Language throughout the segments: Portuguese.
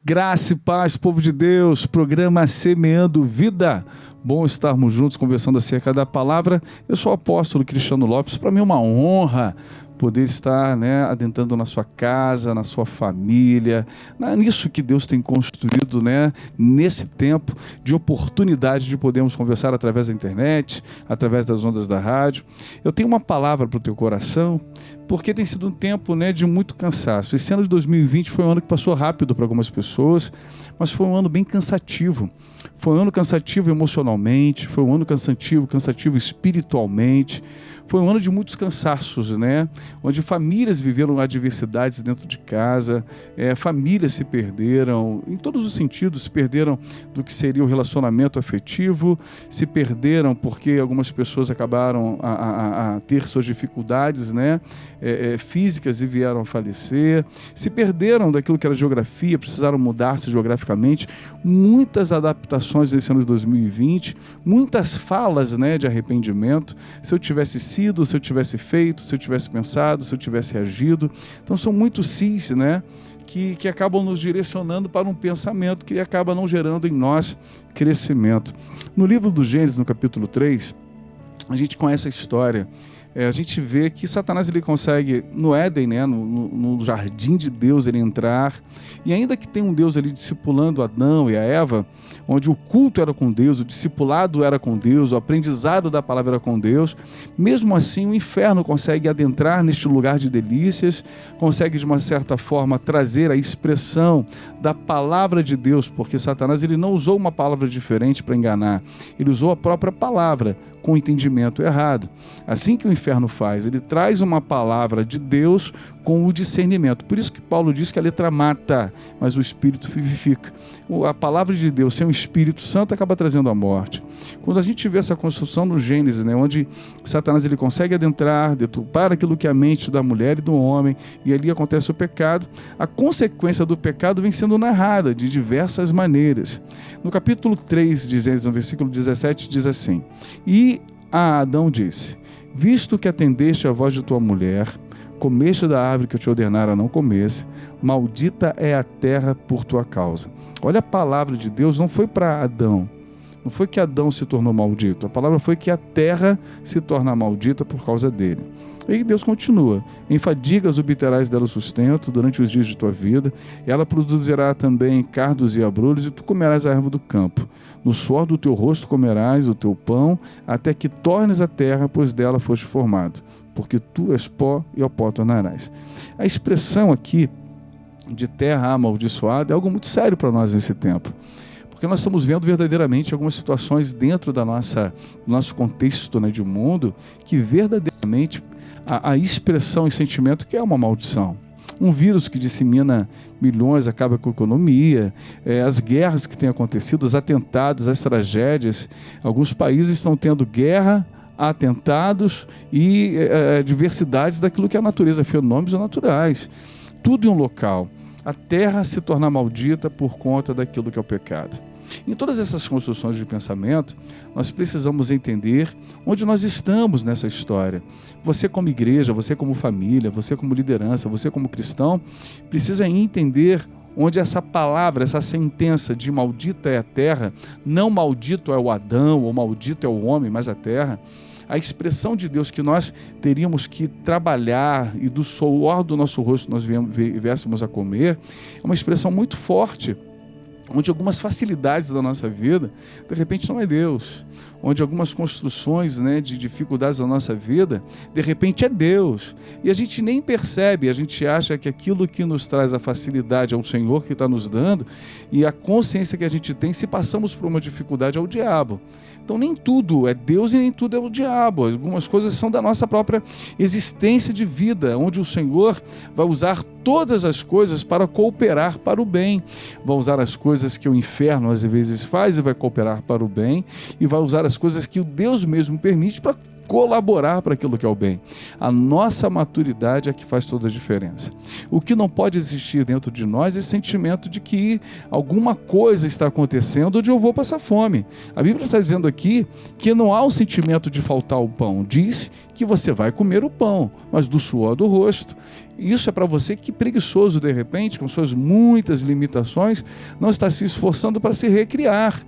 Graça e paz, povo de Deus, programa Semeando Vida. Bom estarmos juntos conversando acerca da palavra. Eu sou o apóstolo Cristiano Lopes. Para mim é uma honra poder estar adentrando na sua casa, na sua família, nisso que Deus tem construído, nesse tempo de oportunidade de podermos conversar através da internet, através das ondas da rádio. Eu tenho uma palavra para o teu coração, porque tem sido um tempo de muito cansaço. Esse ano de 2020 foi um ano que passou rápido para algumas pessoas, mas foi um ano bem cansativo. Foi um ano cansativo emocionalmente, foi um ano cansativo espiritualmente, foi um ano de muitos cansaços, onde famílias viveram adversidades dentro de casa, famílias se perderam, em todos os sentidos, se perderam do que seria o relacionamento afetivo, se perderam porque algumas pessoas acabaram a ter suas dificuldades físicas e vieram a falecer, se perderam daquilo que era geografia, precisaram mudar-se geograficamente, muitas adaptações nesse ano de 2020, muitas falas de arrependimento, se eu tivesse sido, se eu tivesse feito, se eu tivesse pensado, se eu tivesse agido. Então são muitos sis, que acabam nos direcionando para um pensamento que acaba não gerando em nós crescimento. No livro do Gênesis, no capítulo 3, a gente conhece a história. A gente vê que Satanás ele consegue, no Éden, no jardim de Deus, ele entrar, e ainda que tenha um Deus ali discipulando Adão e a Eva, onde o culto era com Deus, o discipulado era com Deus, o aprendizado da palavra era com Deus, mesmo assim o inferno consegue adentrar neste lugar de delícias, consegue de uma certa forma trazer a expressão da palavra de Deus, porque Satanás ele não usou uma palavra diferente para enganar, ele usou a própria palavra com o entendimento errado. Assim que o inferno faz, ele traz uma palavra de Deus com o discernimento. Por isso que Paulo diz que a letra mata, mas o Espírito vivifica. A palavra de Deus sem o Espírito Santo acaba trazendo a morte. Quando a gente vê essa construção no Gênesis, onde Satanás ele consegue adentrar, deturpar aquilo que é a mente da mulher e do homem, e ali acontece o pecado, a consequência do pecado vem sendo narrada de diversas maneiras. No capítulo 3 de Gênesis, no versículo 17, diz assim: E a Adão disse: visto que atendeste à voz de tua mulher, comeste da árvore que eu te ordenara não comesse, maldita é a terra por tua causa. Olha, a palavra de Deus não foi para Adão, não foi que Adão se tornou maldito, a palavra foi que a terra se torna maldita por causa dele. E Deus continua: em fadigas obterás dela o sustento durante os dias de tua vida, e ela produzirá também cardos e abrolhos, e tu comerás a erva do campo. No suor do teu rosto comerás o teu pão, até que tornes a terra, pois dela foste formado, porque tu és pó e ao pó tornarás. A expressão aqui de terra amaldiçoada é algo muito sério para nós nesse tempo, porque nós estamos vendo verdadeiramente algumas situações dentro do nosso contexto de mundo, que verdadeiramente a expressão e sentimento que é uma maldição. Um vírus que dissemina milhões, acaba com a economia, as guerras que têm acontecido, os atentados, as tragédias. Alguns países estão tendo guerra, atentados e diversidades daquilo que é a natureza, fenômenos naturais. Tudo em um local. A terra se torna maldita por conta daquilo que é o pecado. Em todas essas construções de pensamento, nós precisamos entender onde nós estamos nessa história. Você como igreja, você como família, você como liderança, você como cristão, precisa entender onde essa palavra, essa sentença de maldita é a terra, não maldito é o Adão ou maldito é o homem, mas a terra, a expressão de Deus que nós teríamos que trabalhar e do suor do nosso rosto nós viéssemos a comer, é uma expressão muito forte, onde algumas facilidades da nossa vida, de repente não é Deus, onde algumas construções de dificuldades da nossa vida, de repente é Deus, e a gente nem percebe, a gente acha que aquilo que nos traz a facilidade é o Senhor que está nos dando, e a consciência que a gente tem, se passamos por uma dificuldade, é o diabo. Então nem tudo é Deus e nem tudo é o diabo. Algumas coisas são da nossa própria existência de vida, onde o Senhor vai usar todas as coisas para cooperar para o bem. Vai usar as coisas que o inferno às vezes faz e vai cooperar para o bem, e vai usar as coisas que o Deus mesmo permite para colaborar para aquilo que é o bem. A nossa maturidade é que faz toda a diferença. O que não pode existir dentro de nós é esse sentimento de que alguma coisa está acontecendo onde eu vou passar fome. A Bíblia está dizendo aqui que não há o sentimento de faltar o pão. Diz que você vai comer o pão, mas do suor do rosto. Isso é para você que preguiçoso, de repente, com suas muitas limitações, não está se esforçando para se recriar.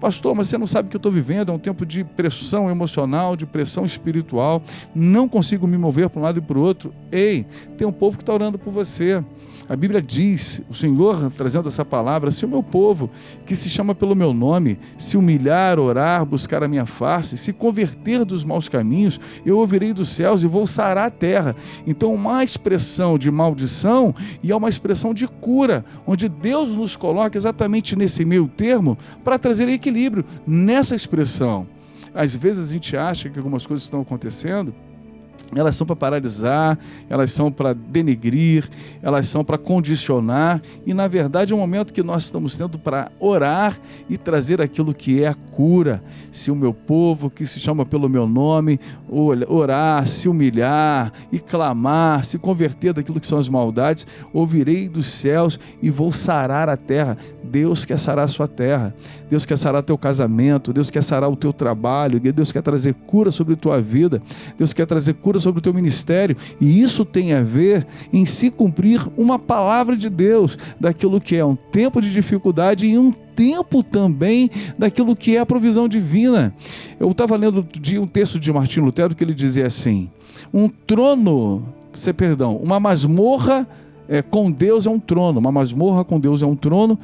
Pastor, mas você não sabe o que eu estou vivendo, é um tempo de pressão emocional, de pressão espiritual, não consigo me mover para um lado e para o outro. Ei, tem um povo que está orando por você. A Bíblia diz, o Senhor trazendo essa palavra, se o meu povo, que se chama pelo meu nome, se humilhar, orar, buscar a minha face, se converter dos maus caminhos, eu ouvirei dos céus e vou sarar a terra. Então, uma expressão de maldição e é uma expressão de cura, onde Deus nos coloca exatamente nesse meio termo para trazer equilíbrio nessa expressão. Às vezes a gente acha que algumas coisas estão acontecendo, elas são para paralisar, elas são para denegrir, elas são para condicionar, e na verdade é um momento que nós estamos tendo para orar e trazer aquilo que é a cura. Se o meu povo, que se chama pelo meu nome, orar, se humilhar e clamar, se converter daquilo que são as maldades, ouvirei dos céus e vou sarar a terra. Deus quer sarar a sua terra, Deus quer sarar teu casamento, Deus quer sarar o teu trabalho, Deus quer trazer cura sobre a tua vida, Deus quer trazer cura sobre o teu ministério, e isso tem a ver em se cumprir uma palavra de Deus, daquilo que é um tempo de dificuldade e um tempo também daquilo que é a provisão divina. Eu estava lendo outro dia um texto de Martinho Lutero que ele dizia assim: uma masmorra com Deus é um trono, uma masmorra com Deus é um trono,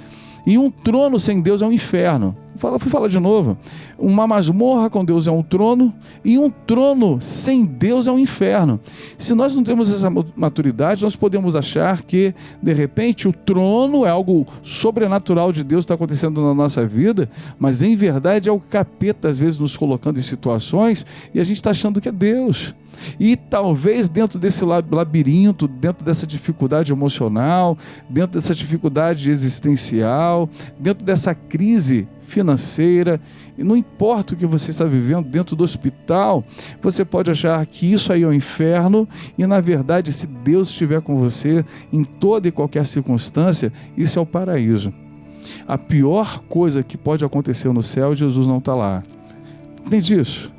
e um trono sem Deus é um inferno. Fui falar de novo. Uma masmorra com Deus é um trono, e um trono sem Deus é um inferno. Se nós não temos essa maturidade, nós podemos achar que, de repente, o trono é algo sobrenatural de Deus que está acontecendo na nossa vida, mas em verdade é o capeta, às vezes, nos colocando em situações, e a gente está achando que é Deus. E talvez dentro desse labirinto, dentro dessa dificuldade emocional, dentro dessa dificuldade existencial, dentro dessa crise financeira, e não importa o que você está vivendo dentro do hospital, você pode achar que isso aí é o inferno, e na verdade, se Deus estiver com você em toda e qualquer circunstância, isso é o paraíso. A pior coisa que pode acontecer no céu, Jesus não está lá. Entende isso?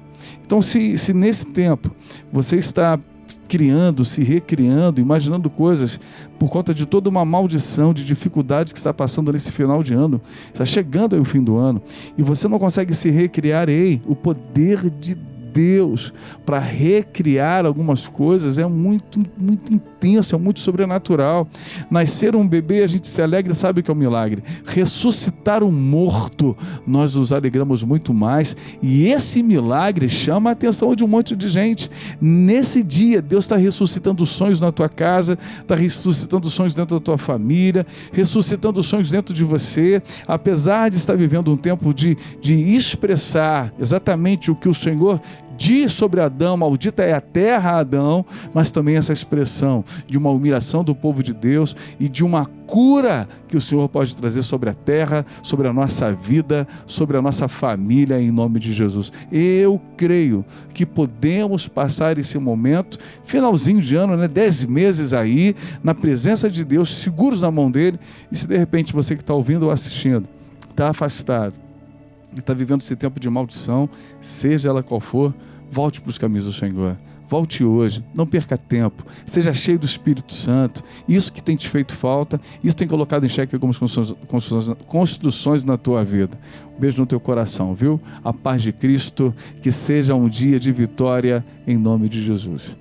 Então, se nesse tempo você está criando, se recriando, imaginando coisas por conta de toda uma maldição, de dificuldade que está passando nesse final de ano, está chegando aí o fim do ano, e você não consegue se recriar, o poder de Deus para recriar algumas coisas é muito, muito intenso, é muito sobrenatural. Nascer um bebê, a gente se alegra, sabe o que é um milagre? Ressuscitar um morto, nós nos alegramos muito mais, e esse milagre chama a atenção de um monte de gente. Nesse dia, Deus está ressuscitando sonhos na tua casa, está ressuscitando sonhos dentro da tua família, ressuscitando sonhos dentro de você, apesar de estar vivendo um tempo de expressar exatamente o que o Senhor diz sobre Adão: maldita é a terra, Adão, mas também essa expressão de uma humilhação do povo de Deus e de uma cura que o Senhor pode trazer sobre a terra, sobre a nossa vida, sobre a nossa família, em nome de Jesus. Eu creio que podemos passar esse momento, finalzinho de ano, 10 meses aí, na presença de Deus, seguros na mão dele. E se de repente você que está ouvindo ou assistindo está afastado e está vivendo esse tempo de maldição, seja ela qual for, volte para os caminhos do Senhor. Volte hoje, não perca tempo, seja cheio do Espírito Santo. Isso que tem te feito falta, isso tem colocado em xeque algumas construções na tua vida. Um beijo no teu coração, viu? A paz de Cristo, que seja um dia de vitória em nome de Jesus.